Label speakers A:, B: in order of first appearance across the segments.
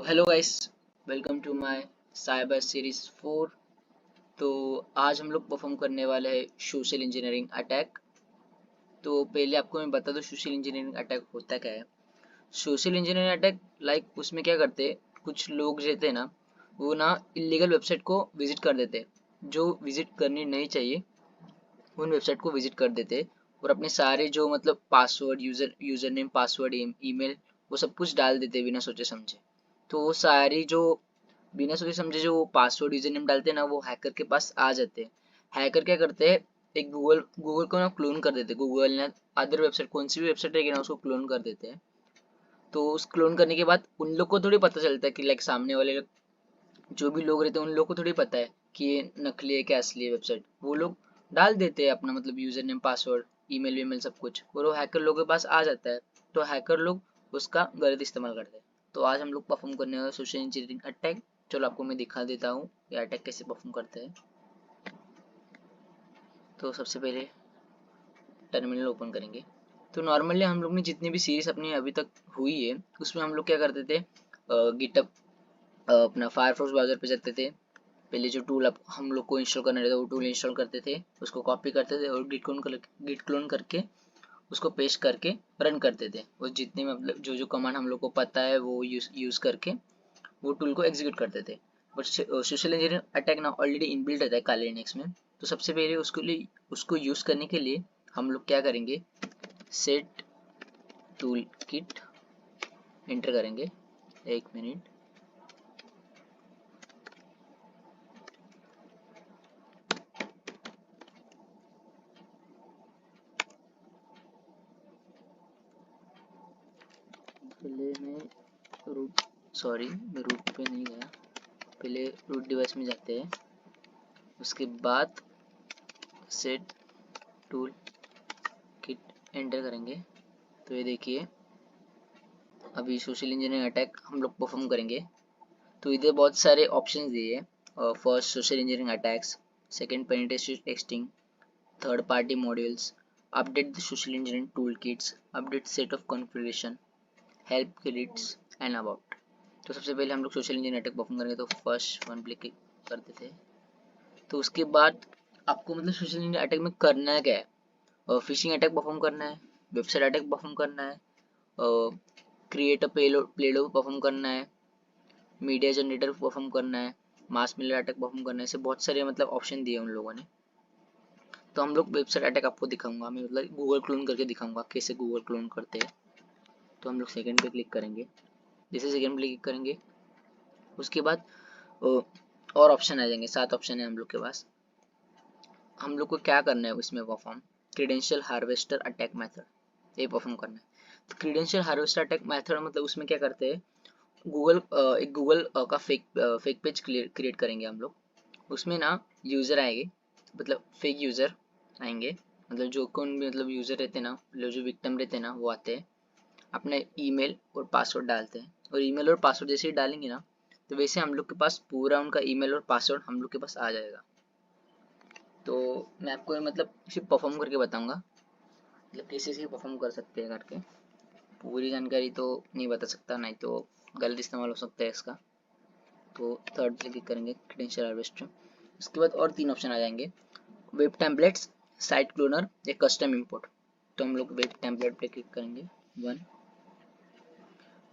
A: Hello guys, welcome to my cyber series 4। तो आज हम लोग परफॉर्म करने वाले हैं सोशल इंजीनियरिंग अटैक। तो पहले आपको मैं बता दूं सोशल इंजीनियरिंग अटैक होता क्या है। सोशल इंजीनियरिंग अटैक उसमें क्या करते हैं, कुछ लोग रहते हैं ना, वो ना इलीगल वेबसाइट को विजिट कर देते हैं। जो विजिट करनी नहीं चाहिए उन वेबसाइट को विजिट कर देते हैं और अपने सारे जो मतलब password, user name, password, email, वो सब कुछ डाल देते हैं बिना सोचे समझे। तो वो सारी जो बिना सोचे समझे जो पासवर्ड, यूजर नेम डालते हैं ना, वो हैकर के पास आ जाते हैं। हैकर क्या करते हैं, एक गूगल को ना क्लोन कर देते हैं। गूगल या अदर वेबसाइट, कौन सी भी वेबसाइट रहेगी ना, उसको क्लोन कर देते हैं। तो उस क्लोन करने के बाद उन लोग को थोड़ी पता चलता है कि सामने वाले जो भी लोग रहते हैं उन लोग को थोड़ी पता है कि ये नकली है क्या असली है वेबसाइट। वो लोग डाल देते हैं अपना मतलब यूजर नेम, पासवर्ड, ईमेल वीमेल सब कुछ, और वो हैकर लोगों के पास आ जाता है। तो हैकर लोग उसका गलत इस्तेमाल करते हैं। तो आज हम लोग परफॉर्म करने वाले सोशल इंजीनियरिंग अटैक। चलो आपको मैं दिखा देता हूँ ये अटैक कैसे परफॉर्म करते हैं। तो सबसे पहले टर्मिनल ओपन करेंगे। तो नॉर्मली हम लोग ने जितनी भी सीरीज अपनी अभी तक हुई है उसमें हम लोग क्या करते थे, गिटअप अपना फायरफॉक्स ब्राउजर पे जाते थे। पहले जो टूल अब हम लोग को इंस्टॉल करना रहता है वो टूल इंस्टॉल करते थे, उसको कॉपी करते थे और गिट क्लोन करके उसको पेस्ट करके रन करते थे। और जितने मतलब जो जो कमांड हम लोग को पता है वो यूज करके वो टूल को एग्जीक्यूट करते थे। बट सोशल इंजीनियरिंग अटैक ना ऑलरेडी इनबिल्ट रहता है काले लिनक्स में। तो सबसे पहले उसको यूज करने के लिए हम लोग क्या करेंगे, सेट टूल किट एंटर करेंगे। एक मिनट। पहले मैं रूट मैं रूट पे नहीं गया, पहले रूट डिवाइस में जाते हैं। उसके बाद सेट टूल किट एंटर करेंगे। तो ये देखिए अभी सोशल इंजीनियरिंग अटैक हम लोग परफॉर्म करेंगे। तो इधर बहुत सारे ऑप्शंस दिए हैं। First social engineering attacks, second penetration testing, third party modules, update the social engineering tool kits, update set of configuration, help credits and about. तो सबसे पहले हम लोग सोशल इंजीनियरिंग अटैक परफॉर्म करेंगे। तो फर्स्ट वन पे क्लिक करते थे। तो उसके बाद आपको मतलब सोशल इंजीनियरिंग अटैक में करना क्या है, फिशिंग अटैक परफॉर्म करना है, वेबसाइट अटैक परफॉर्म करना है, क्रिएट अ पेलोड परफॉर्म करना है, मीडिया जनरेटर परफॉर्म करना है, मास मेलर अटैक परफॉर्म करना है। ऐसे बहुत सारे मतलब ऑप्शन दिए उन लोगों ने। तो हम लोग वेबसाइट अटैक आपको दिखाऊंगा, मैं मतलब गूगल क्लोन करके दिखाऊंगा कैसे गूगल क्लोन करते हैं। तो हम लोग सेकंड पे क्लिक करेंगे। जैसे सेकंड पे क्लिक करेंगे उसके बाद और ऑप्शन आ जाएंगे। 7 ऑप्शन है हम लोग के पास। हम लोग को क्या करना है इसमें perform, credential harvester attack method ये परफॉर्म करना है। तो क्रीडेंशियल हार्वेस्टर अटैक मेथड मतलब उसमें क्या करते हैं, एक गूगल का फेक पेज क्रिएट करेंगे हम लोग। उसमें ना यूज़र आएंगे, मतलब फेक यूज़र आएंगे, मतलब जो कौन भी मतलब यूज़र रहते हैं ना, जो विक्टिम रहते हैं ना, वो आते हैं, अपने ईमेल और पासवर्ड डालते हैं। और ईमेल और पासवर्ड जैसे ही डालेंगे ना, तो वैसे हम लोग के पास पूरा उनका ईमेल और पासवर्ड हम लोग के पास आ जाएगा। तो मैं आपको मतलब सिर्फ परफॉर्म करके बताऊंगा, मतलब कैसे से परफॉर्म कर सकते हैं करके। पूरी जानकारी तो नहीं बता सकता, नहीं तो गलत इस्तेमाल हो सकता है इसका। तो थर्ड पे क्लिक करेंगे, क्रेडेंशियल हार्वेस्टर। उसके बाद और 3 ऑप्शन आ जाएंगे, वेब टेम्पलेट्स, साइट क्लोनर या कस्टम इंपोर्ट। तो हम लोग वेब टेम्पलेट पे क्लिक करेंगे 1।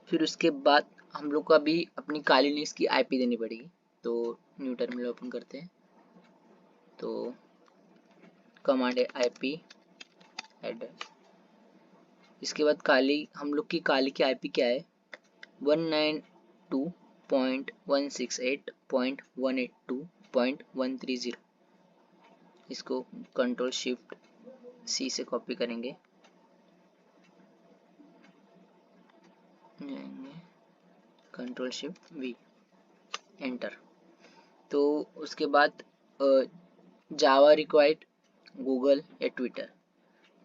A: फिर उसके बाद हम लोग को अभी अपनी काली लिस्ट की आईपी देनी पड़ेगी। तो न्यू टर्मिनल ओपन करते हैं। तो कमांड है आईपी एड्रेस। इसके बाद हम लोग की काली की आईपी क्या है, 192.168.182.130। इसको कंट्रोल शिफ्ट सी से कॉपी करेंगे, कंट्रोल शिफ्ट वी, एंटर। तो उसके बाद जावा रिक्वायर्ड, गूगल या ट्विटर।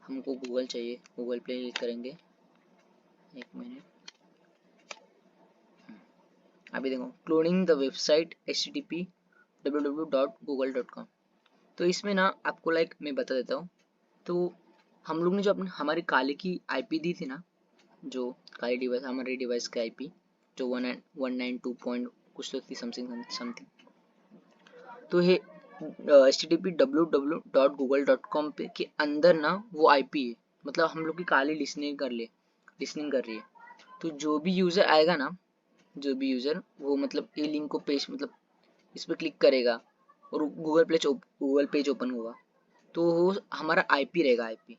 A: हमको गूगल चाहिए, गूगल पे क्लिक करेंगे। एक मिनट। अभी देखो, cloning the website http www.google.com। तो इसमें ना आपको मैं बता देता हूँ। तो हम लोग ने जो अपने हमारी काले की आईपी दी थी ना, जो काली डिवाइस, हमारे डिवाइस का आईपी, जो 192 पॉइंट कुछ तो थी समथिंग। तो ये http://www.google.com पे के अंदर ना वो आईपी है, मतलब हम लोग की खाली लिसनिंग कर रही है। तो जो भी यूज़र आएगा ना, जो भी यूज़र वो मतलब ये लिंक को पेज मतलब इस पर क्लिक करेगा और गूगल पेज ओपन होगा, तो वो हमारा आईपी रहेगा। आईपी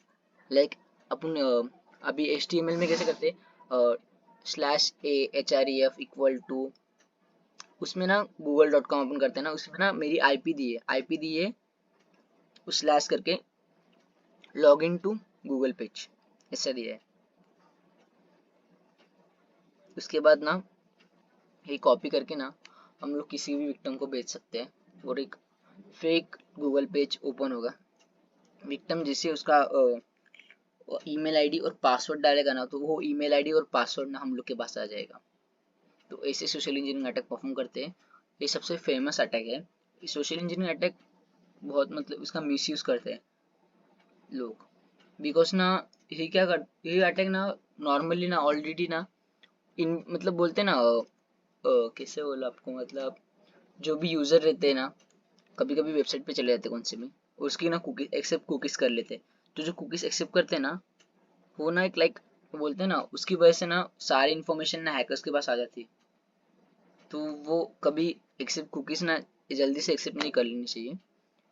A: लाइक अपन अभी HTML में कैसे करते /a/href इक्वल टू, उसमें ना google.com ओपन करते हैं ना, उसमें ना मेरी आईपी दी है उस स्लैश करके log in to Google page ऐसा दिया है। उसके बाद ना ये कॉपी करके ना हम लोग किसी भी विक्टिम को भेज सकते हैं और एक फेक गूगल पेज ओपन होगा। विक्टिम जैसे उसका ईमेल आईडी और पासवर्ड डालेगा ना, तो वो ईमेल आईडी और पासवर्ड ना हम लोग के पास आ जाएगा। तो ऐसे सोशल इंजीनियरिंग अटैक परफॉर्म करते हैं। ये सबसे फेमस अटैक है। सोशल इंजीनियरिंग अटैक बहुत मतलब इसका मिसयूज करते हैं लोग, बिकॉज ना ये अटैक ना नॉर्मली ना ऑलरेडी ना इन मतलब बोलते हैं ना कैसे बोला आपको, मतलब जो भी यूजर रहते हैं ना, कभी कभी वेबसाइट पे चले जाते हैं कौन से भी, उसकी ना कुकीज एक्सेप्ट कुकीज कर लेते हैं। तो जो कुकीज एक्सेप्ट करते हैं ना, वो ना एक लाइक बोलते हैं ना, उसकी वजह से ना सारी इन्फॉर्मेशन ना हैकर्स के पास आ जाती है। तो वो कभी एक्सेप्ट कुकीज ना जल्दी से एक्सेप्ट नहीं कर लेनी चाहिए।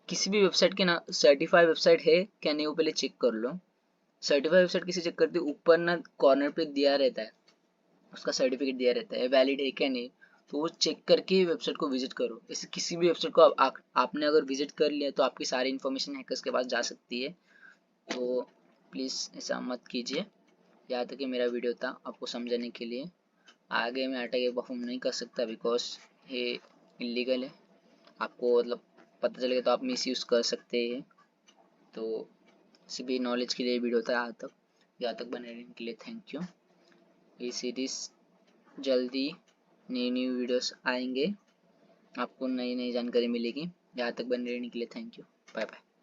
A: किसी भी वेबसाइट के ना सर्टिफाइड वेबसाइट है क्या नहीं, वो पहले चेक कर लो। सर्टिफाइड वेबसाइट किसे चेक करती है, ऊपर ना कॉर्नर पे दिया रहता है, उसका सर्टिफिकेट दिया रहता है, वैलिड है क्या नहीं। तो वो चेक करके वेबसाइट को विजिट करो। ऐसे किसी भी वेबसाइट को आपने अगर विजिट कर लिया तो आपकी सारी इन्फॉर्मेशन हैकर्स के पास जा सकती है। तो प्लीज़ ऐसा मत कीजिए। यहाँ तक कि मेरा वीडियो था आपको समझाने के लिए। आगे मैं अटैक परफॉर्म नहीं कर सकता बिकॉज ये इलीगल है। आपको मतलब पता चलेगा तो आप मिस यूज़ कर सकते हैं। तो सभी नॉलेज के लिए वीडियो था यहाँ तक बने रहने के लिए थैंक यू। ये सीरीज़ जल्दी नई वीडियोस आएंगे, आपको नई जानकारी मिलेगी। यहाँ तक बने रहने के लिए थैंक यू, बाय बाय।